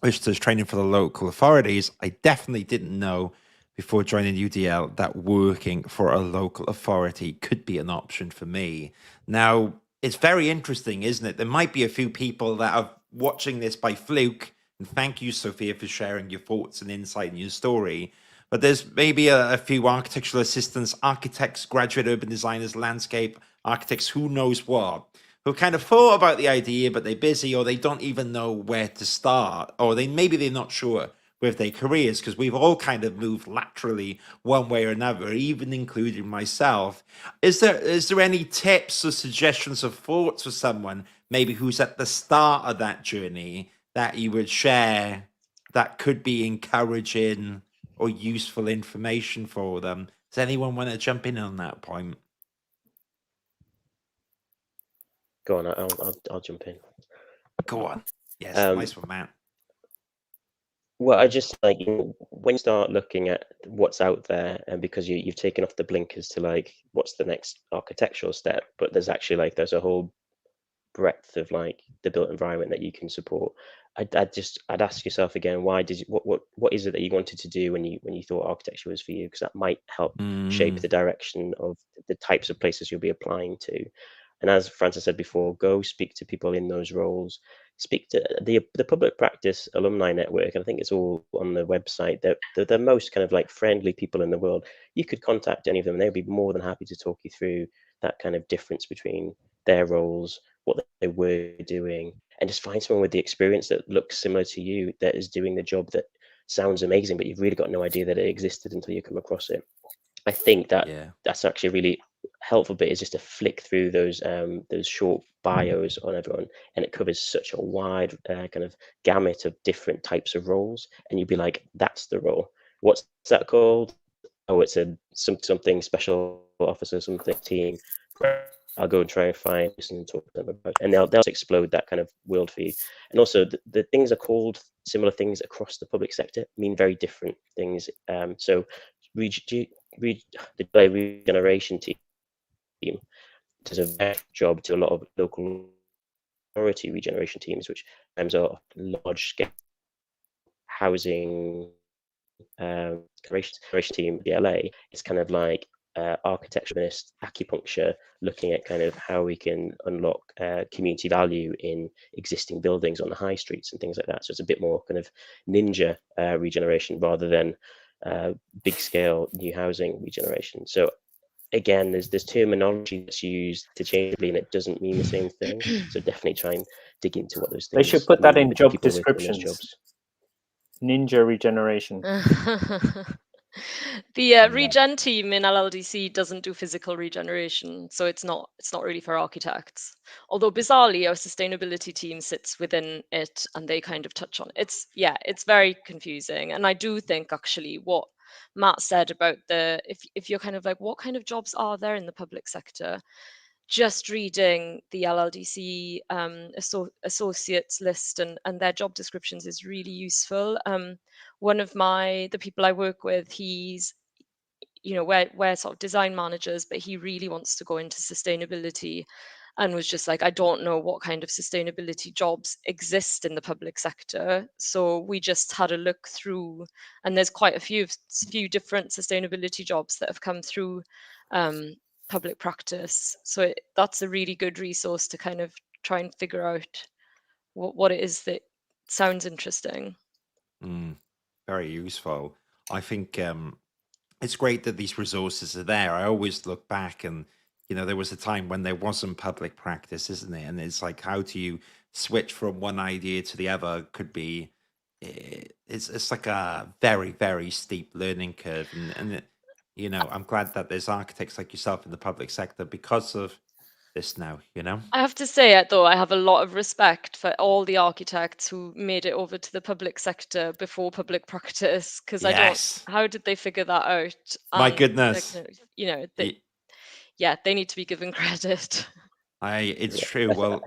which does training for the local authorities, I definitely didn't know before joining UDL that working for a local authority could be an option for me. Now, it's very interesting, isn't it? There might be a few people that are watching this by fluke, and thank you, Sophia, for sharing your thoughts and insight in your story. But there's maybe a few architectural assistants, architects, graduate urban designers, landscape architects, who knows what, who kind of thought about the idea, but they're busy or they don't even know where to start, or maybe they're not sure with their careers, because we've all kind of moved laterally one way or another, even including myself. Is there any tips or suggestions or thoughts for someone maybe who's at the start of that journey that you would share that could be encouraging or useful information for them? Does anyone want to jump in on that point? Go on, I'll jump in. Go on. Yes, nice one, Matt. Well, I just like when you start looking at what's out there, and because you've taken off the blinkers to like what's the next architectural step, but there's a whole breadth of like the built environment that you can support. I'd ask yourself again, why did you, what is it that you wanted to do when you thought architecture was for you? Because that might help shape the direction of the types of places you'll be applying to. And as Francis said before, go speak to people in those roles. Speak to the public practice alumni network, and I think it's all on the website. They're the most kind of like friendly people in the world. You could contact any of them, and they'd be more than happy to talk you through that kind of difference between their roles, what they were doing, and just find someone with the experience that looks similar to you, that is doing the job that sounds amazing, but you've really got no idea that it existed until you come across it. I think that that's actually a really helpful bit, is just to flick through those short bios on everyone, and it covers such a wide kind of gamut of different types of roles, and you'd be like, that's the role. What's that called? Oh, it's something special officer, something team. I'll go and try and find and talk to them about, and they'll explode that kind of world for you. And also, the things are called similar things across the public sector, mean very different things. So, the regeneration team does a very good job to a lot of local authority regeneration teams, which sometimes are large scale housing regeneration team, the LA. It's kind of like architecturist acupuncture, looking at kind of how we can unlock community value in existing buildings on the high streets and things like that. So it's a bit more kind of ninja regeneration rather than big scale new housing regeneration. So again, there's terminology that's used interchangeably and it doesn't mean the same thing. So definitely try and dig into what those They things should put that mean in with job people working in those descriptions. jobs. Ninja regeneration. The regen team in LLDC doesn't do physical regeneration, so it's not really for architects. Although bizarrely, our sustainability team sits within it, and they kind of touch on it. It's very confusing, and I do think actually what Matt said about if you're kind of like, what kind of jobs are there in the public sector? Just reading the LLDC associates list and their job descriptions is really useful. One of the people I work with, he's, we're sort of design managers, but he really wants to go into sustainability and was just like, I don't know what kind of sustainability jobs exist in the public sector. So we just had a look through, and there's quite a few different sustainability jobs that have come through public practice. So that's a really good resource to kind of try and figure out what it is that sounds interesting. Very useful. I think it's great that these resources are there. I always look back and, there was a time when there wasn't public practice, isn't it? And it's like, how do you switch from one idea to the other could be, it's like a very, very steep learning curve. And I'm glad that there's architects like yourself in the public sector because of this now, I have to say, though, I have a lot of respect for all the architects who made it over to the public sector before public practice, because Yes. how did they figure that out? My And goodness. they need to be given credit. It's true. Well,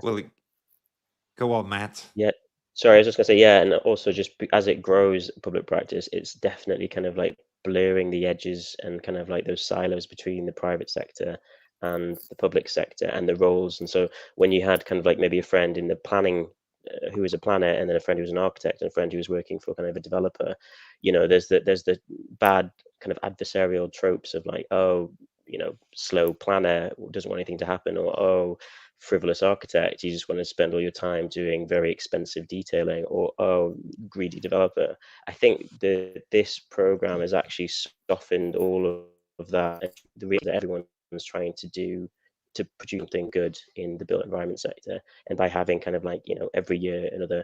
go on, Matt. Yeah. Sorry, I was just gonna say, yeah, and also just as it grows, public practice, it's definitely kind of like blurring the edges and kind of like those silos between the private sector and the public sector and the roles. And so when you had kind of like maybe a friend in the planning who was a planner, and then a friend who was an architect, and a friend who was working for kind of a developer, there's the bad kind of adversarial tropes of like, oh, slow planner doesn't want anything to happen, or oh, frivolous architect, you just want to spend all your time doing very expensive detailing, or oh, greedy developer. I think this program has actually softened all of that. The reason that everyone's trying to produce something good in the built environment sector, and by having kind of like every year another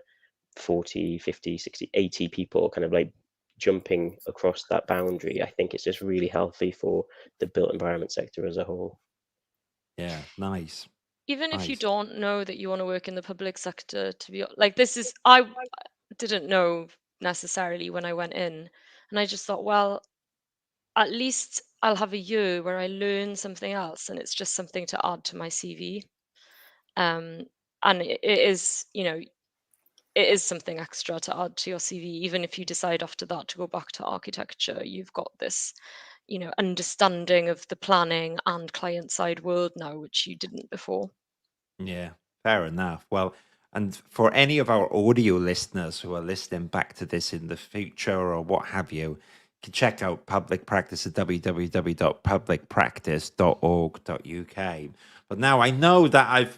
40, 50, 60, 80 people kind of like jumping across that boundary, I think it's just really healthy for the built environment sector as a whole. Yeah, nice. Even if you Nice. don't know that you want to work in the public sector, to be like, I didn't know necessarily when I went in, and I just thought, well, at least I'll have a year where I learn something else, and it's just something to add to my CV. And it is, it is something extra to add to your CV. Even if you decide after that to go back to architecture, you've got this, understanding of the planning and client side world now, which you didn't before. Yeah, fair enough. Well, and for any of our audio listeners who are listening back to this in the future or what have you, you can check out public practice at www.publicpractice.org.uk. But now I know that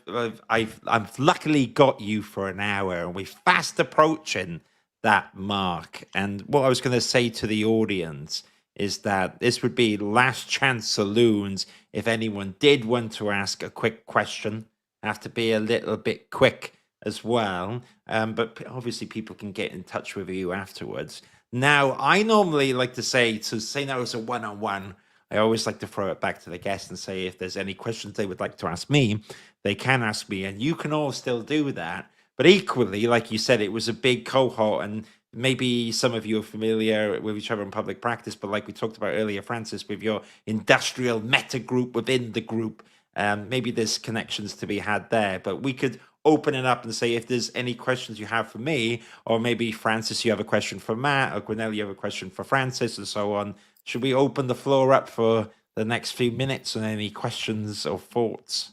I've luckily got you for an hour, and we're fast approaching that mark. And what I was going to say to the audience is that this would be last chance saloons. If anyone did want to ask a quick question, have to be a little bit quick as well. But obviously people can get in touch with you afterwards. Now, I normally like to say now it's a one-on-one, I always like to throw it back to the guest and say if there's any questions they would like to ask me, they can ask me, and you can all still do that. But equally, like you said, it was a big cohort, and maybe some of you are familiar with each other in public practice, but like we talked about earlier, Francis, with your industrial meta group within the group, maybe there's connections to be had there. But we could open it up and say, if there's any questions you have for me, or maybe Francis, you have a question for Matt, or Gwenelle, you have a question for Francis, and so on. Should we open the floor up for the next few minutes and any questions or thoughts?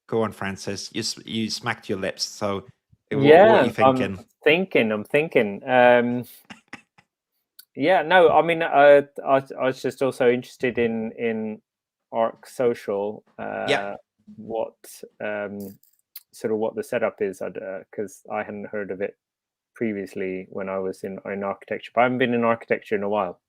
Go on, Francis. You smacked your lips. So, yeah, what are you thinking? I'm thinking. Yeah, no, I mean, I was just also interested in Arc Social. What sort of what the setup is, because I hadn't heard of it previously when I was in architecture. But I haven't been in architecture in a while.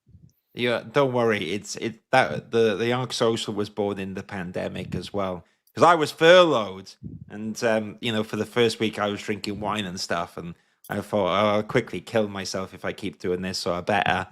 Yeah, don't worry. The Arc Social was born in the pandemic as well, because I was furloughed, and for the first week I was drinking wine and stuff, and I thought, I'll quickly kill myself if I keep doing this, so I better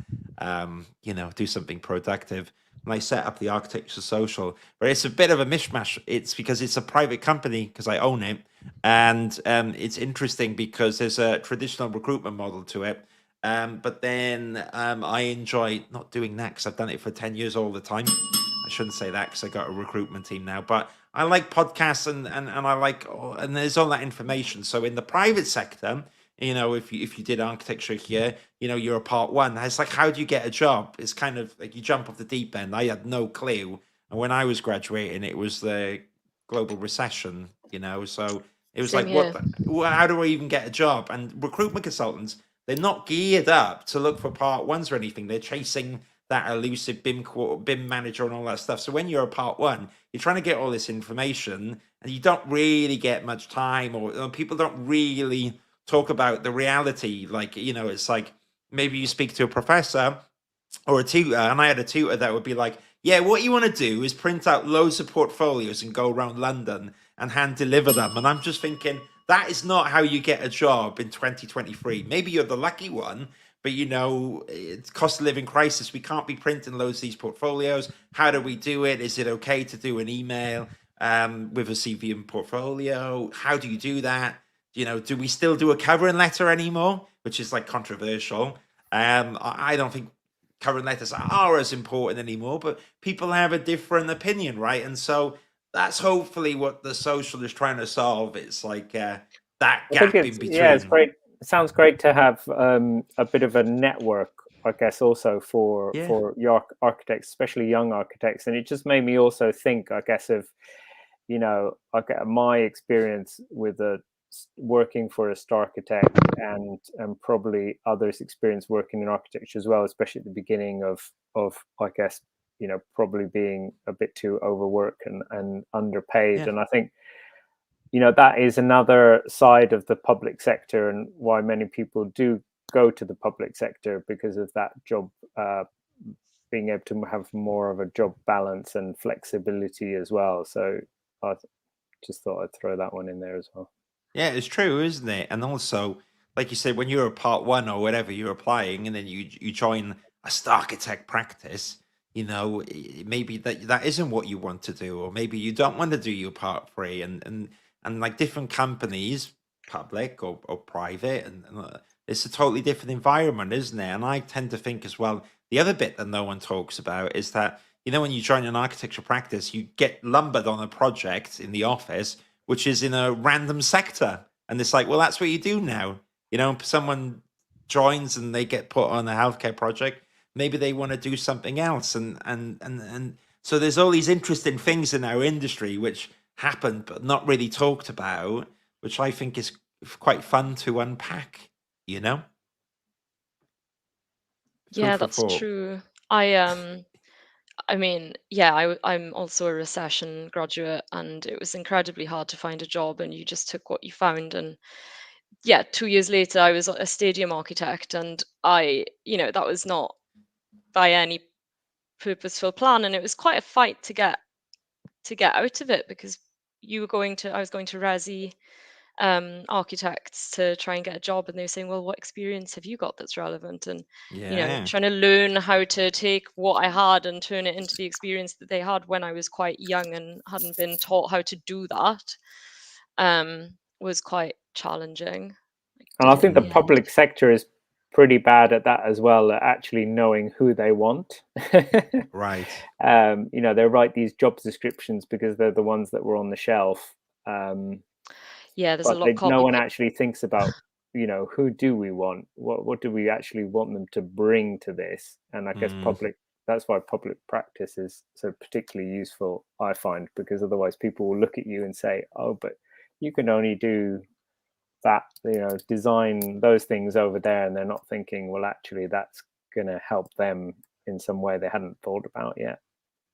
do something productive. And I set up the Architecture Social, but it's a bit of a mishmash. It's because it's a private company, because I own it, and it's interesting because there's a traditional recruitment model to it. But then I enjoy not doing that, because I've done it for 10 years all the time. I shouldn't say that, because I got a recruitment team now. But I like podcasts, and I like, and there's all that information. So in the private sector, if you did architecture here, you're a part one. It's like, how do you get a job? It's kind of like you jump off the deep end. I had no clue. And when I was graduating, it was the global recession, so it was Same like, how do I even get a job? And recruitment consultants, they're not geared up to look for part ones or anything. They're chasing that elusive BIM manager and all that stuff. So when you're a part one, you're trying to get all this information, and you don't really get much time, or people don't really talk about the reality. Like, it's like, maybe you speak to a professor or a tutor, and I had a tutor that would be like, yeah, what you want to do is print out loads of portfolios and go around London and hand deliver them. And I'm just thinking, that is not how you get a job in 2023. Maybe you're the lucky one, but it's cost of living crisis. We can't be printing loads of these portfolios. How do we do it? Is it okay to do an email with a CV and portfolio? How do you do that? Do we still do a covering letter anymore? Which is like controversial. I don't think covering letters are as important anymore, but people have a different opinion, right? And so that's hopefully what the social is trying to solve. It's like that gap in between. Yeah, it's great. It sounds great to have a bit of a network, I guess, also for your architects, especially young architects. And it just made me also think, I guess, of my experience with working for a star architect, and probably others' experience working in architecture as well, especially at the beginning of I guess, probably being a bit too overworked and underpaid. Yeah. And I think that is another side of the public sector, and why many people do go to the public sector, because of that job, being able to have more of a job balance and flexibility as well. So I just thought I'd throw that one in there as well. Yeah, it's true, isn't it? And also, like you said, when you're a part one or whatever, you're applying, and then you join a star architect practice, maybe that isn't what you want to do, or maybe you don't want to do your part three, and like different companies, public or private, and it's a totally different environment, isn't it? And I tend to think as well, the other bit that no one talks about is that, when you join an architecture practice, you get lumbered on a project in the office, which is in a random sector. And it's like, well, that's what you do now. Someone joins and they get put on a healthcare project. Maybe they want to do something else. And so there's all these interesting things in our industry which happen, but not really talked about, which I think is quite fun to unpack, Yeah, that's true. I mean, yeah, I'm also a recession graduate, and it was incredibly hard to find a job, and you just took what you found. And 2 years later, I was a stadium architect, and that was not by any purposeful plan, and it was quite a fight to get out of it, because I was going to Resi architects to try and get a job, and they were saying, well, what experience have you got that's relevant? And trying to learn how to take what I had and turn it into the experience that they had when I was quite young and hadn't been taught how to do that was quite challenging. And I think the public sector is pretty bad at that as well, at actually knowing who they want. Right. You know, they write these job descriptions because they're the ones that were on the shelf. Yeah, there's a But lot no one copycat. actually thinks about, you know, who do we want? What do we actually want them to bring to this? And I guess that's why public practice is so particularly useful, I find, because otherwise people will look at you and say, oh, but you can only do that, you know, design those things over there, and they're not thinking, well, actually that's going to help them in some way they hadn't thought about yet.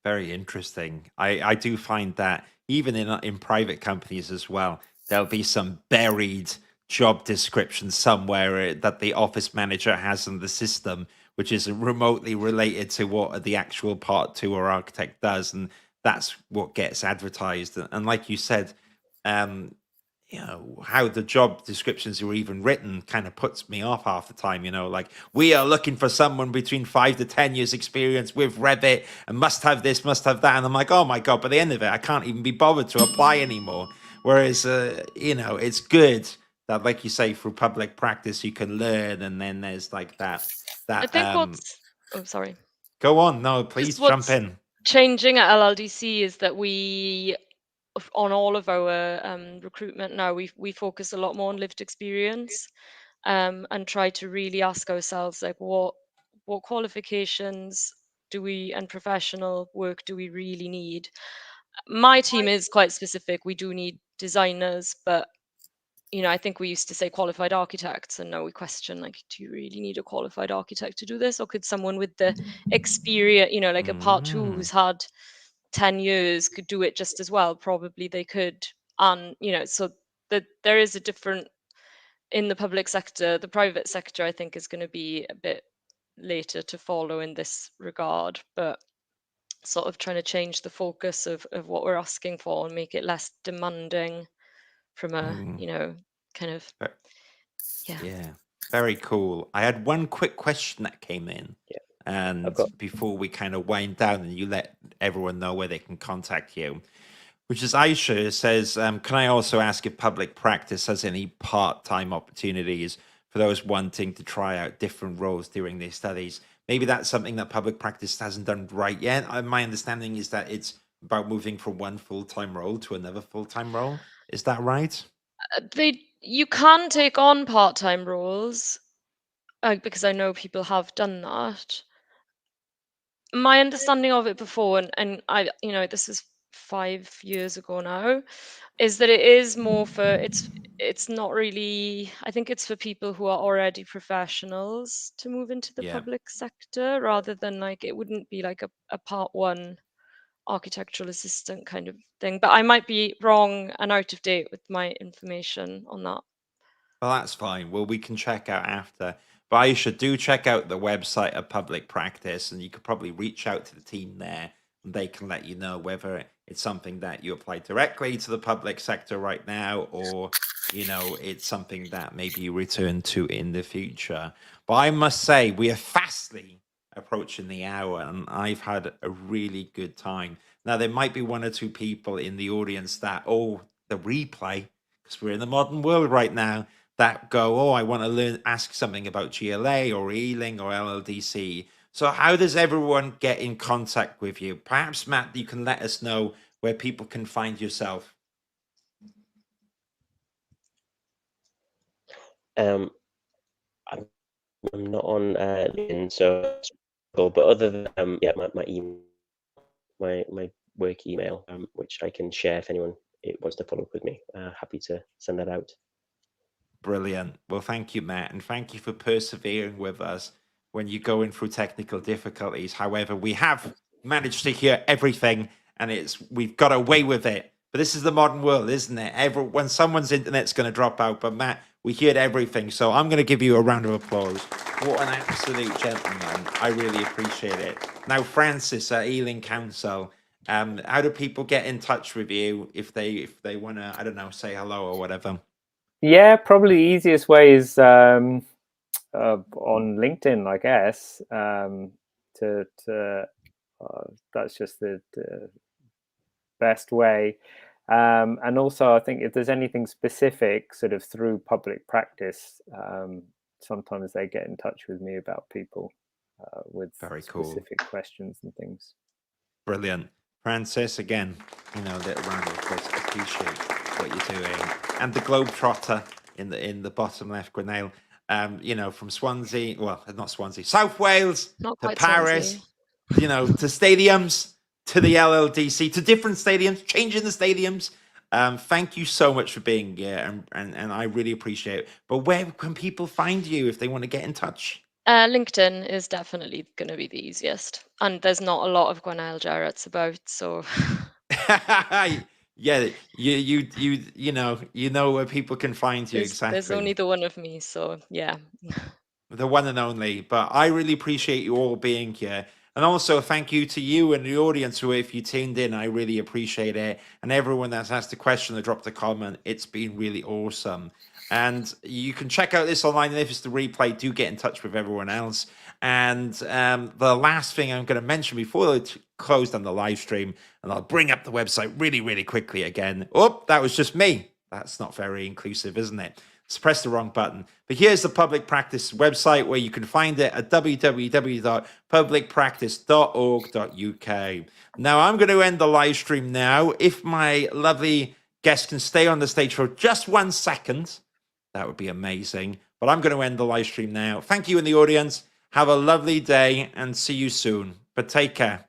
Very interesting. I do find that even in private companies as well, there'll be some buried job description somewhere that the office manager has in the system, which is remotely related to what the actual part two or architect does, and that's what gets advertised. And like you said, you know, how the job descriptions are even written kind of puts me off half the time, you know, like we are looking for someone between 5 to 10 years experience with Revit and must have this, must have that. And I'm like, oh my God, by the end of it, I can't even be bothered to apply anymore. Whereas, you know, it's good that, like you say, through public practice, you can learn. And then there's like that, I think oh, sorry. Go on. No, please jump in. Changing at LLDC is that we, on all of our recruitment now, we focus a lot more on lived experience, and try to really ask ourselves, like, what qualifications do we and professional work do we really need? My team is quite specific. We do need designers, but you know, I think we used to say qualified architects, and now we question, like, do you really need a qualified architect to do this, or could someone with the experience, you know, like a part two who's had 10 years could do it just as well? Probably they could. And you know, so that there is a different in the public sector. The private sector, I think, is going to be a bit later to follow in this regard, but sort of trying to change the focus of what we're asking for and make it less demanding from a, you know, kind of, Yeah, very cool. I had one quick question that came in. Yeah. And before we kind of wind down and you let everyone know where they can contact you, which is Aisha says, can I also ask if public practice has any part-time opportunities for those wanting to try out different roles during their studies? Maybe that's something that public practice hasn't done right yet. My understanding is that it's about moving from one full-time role to another full-time role. Is that right? You can take on part-time roles, because I know people have done that. My understanding of it before, and I, you know, this is 5 years ago now, is that it is more for, it's not really, I think it's for people who are already professionals to move into the public sector, rather than, like, it wouldn't be like a part one architectural assistant kind of thing. But I might be wrong and out of date with my information on that. Well, that's fine. Well, we can check out after. But Aisha, do check out the website of public practice, and you could probably reach out to the team there, and they can let you know whether it's something that you apply directly to the public sector right now, or, you know, it's something that maybe you return to in the future. But I must say, we are fastly approaching the hour, and I've had a really good time. Now, there might be one or two people in the audience that, oh, the replay, because we're in the modern world right now, that go, oh, I want to ask something about GLA or Ealing or LLDC. So how does everyone get in contact with you? Perhaps, Matt, you can let us know where people can find yourself. I'm not on LinkedIn, so, but other than yeah, my email, my work email, which I can share if anyone wants to follow up with me. Happy to send that out. Brilliant. Well, thank you, Matt, and thank you for persevering with us when you're going through technical difficulties. However, we have managed to hear everything, and we've got away with it. But this is the modern world, isn't it? When someone's internet's going to drop out, but Matt, we heard everything. So I'm going to give you a round of applause. What an absolute gentleman. I really appreciate it. Now, Francis at Ealing Council, how do people get in touch with you if they want to, I don't know, say hello or whatever? Yeah, probably the easiest way is on LinkedIn, I guess. That's just the best way. And also, I think if there's anything specific sort of through public practice, sometimes they get in touch with me about people with Very cool. specific questions and things. Brilliant. Francis, again, little round of applause. Appreciate what you're doing. And the Globetrotter in the bottom left, Gwenail, from Swansea, well, not Swansea, South Wales Not to quite Paris, Swansea. to stadiums, to the LLDC, to different stadiums, changing the stadiums. Thank you so much for being here, and I really appreciate it. But where can people find you if they want to get in touch? LinkedIn is definitely going to be the easiest, and there's not a lot of Gwenail Jarrett's about, so. Yeah, you know where people can find you. Exactly. There's only the one of me, so yeah. The one and only. But I really appreciate you all being here. And also thank you to you and the audience who, if you tuned in, I really appreciate it. And everyone that's asked a question or dropped a comment, it's been really awesome. And you can check out this online. And if it's the replay, do get in touch with everyone else. And the last thing I'm going to mention before I close down the live stream, and I'll bring up the website really, really quickly again. Oh, that was just me. That's not very inclusive, isn't it? Press the wrong button. But here's the public practice website where you can find it at www.publicpractice.org.uk. Now, I'm going to end the live stream now. If my lovely guests can stay on the stage for just 1 second, that would be amazing. But I'm going to end the live stream now. Thank you in the audience. Have a lovely day and see you soon. But take care.